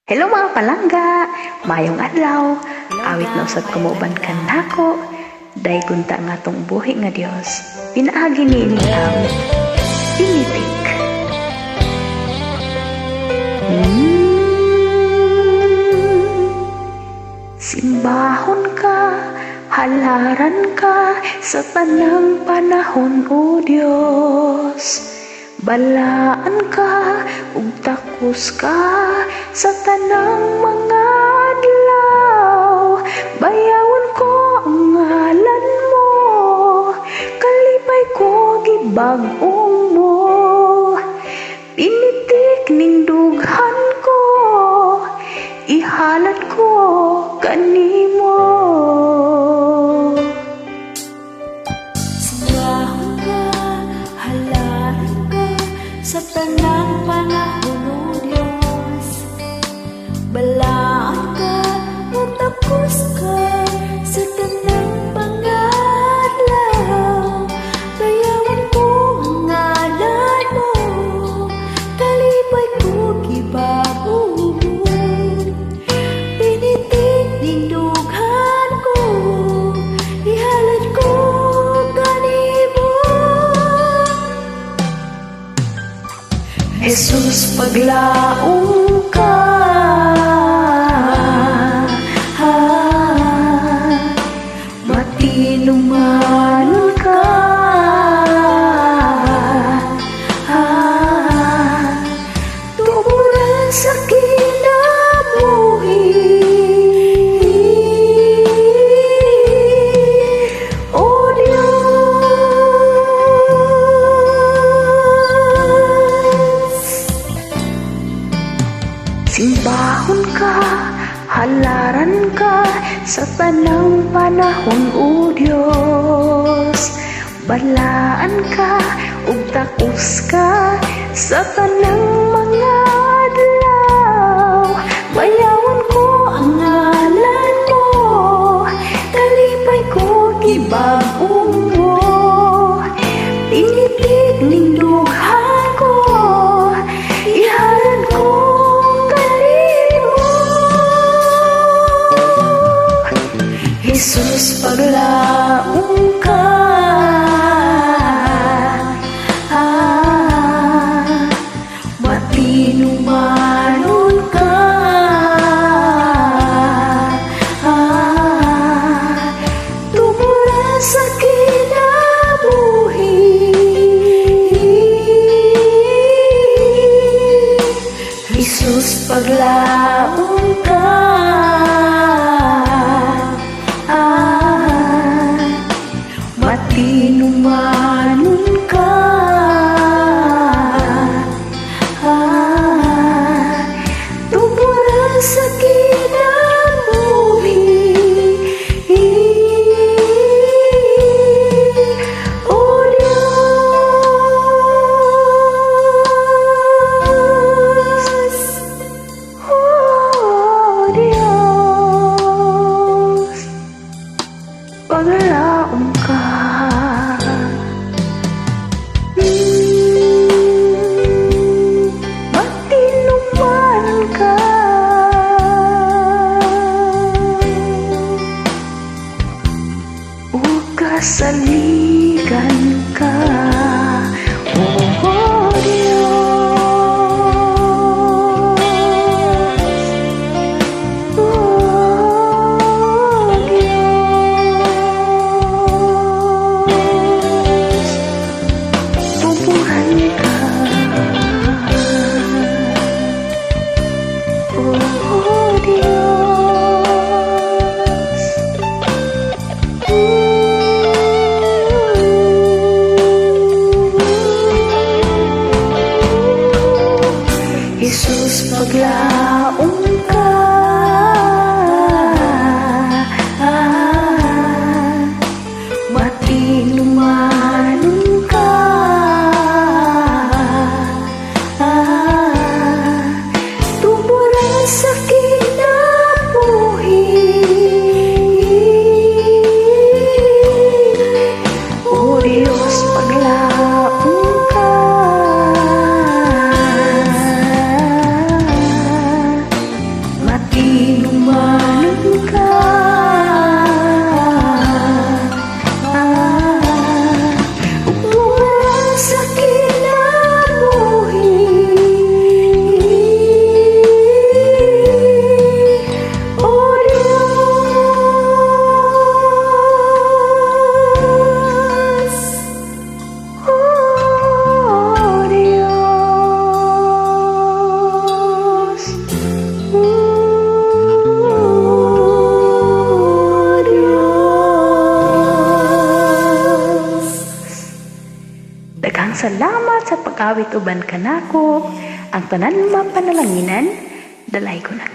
Hello mga palangga! Mayong adlaw! Awit na usad kumuban kan nako. Day kunta nga tong buhi nga Dios. Pinaagi ni ining awit. Pinitik. Simbahon ka, halaran ka sa tanang panahon, O Dios. Balaan ka, ug takos ka sa tanang mga adlaw. Bayawon ko ang ngalan mo, kalipay ko gibag-ong mo. Pinitik ning dughan ko, ihalad ko kanimo. Simbahon ka, halaran ka sa tanang panahon, O Diyos. Balaan ka, matapos ka sa tanang mga adlaw. Bayawan ko ang ngalan mo, kalipay ko gibago mo. Pinitik ning dughan ko, ihalad ko kanimo. Jesus, paglaong ka, matinuman ka, tuburan sa kinabuhi, O Diyos. Simbahon ka, halaran ka sa tanang panahon, O Diyos. Balaan ka, ug takos ka sa tanang mga adlaw. Bayawon ko ang ngalan mo, kalipay ko gibag-ong mo. Pinitik ning dughan ko, ihalad ko kanimo. Jesus, paglaong ka, matinumanon ka, tumuran sa kinabuhi, Jesus, paglaong ka, matinumanon ka, tumuran sa kinabuhi, O Diyos. O Diyos, paglaong ka. Matinuman ka, ug kasaligan ka, O Diyos. O salamat sa pag-awit uban kanako. Ang tanan mapanalanginan, dalay ko na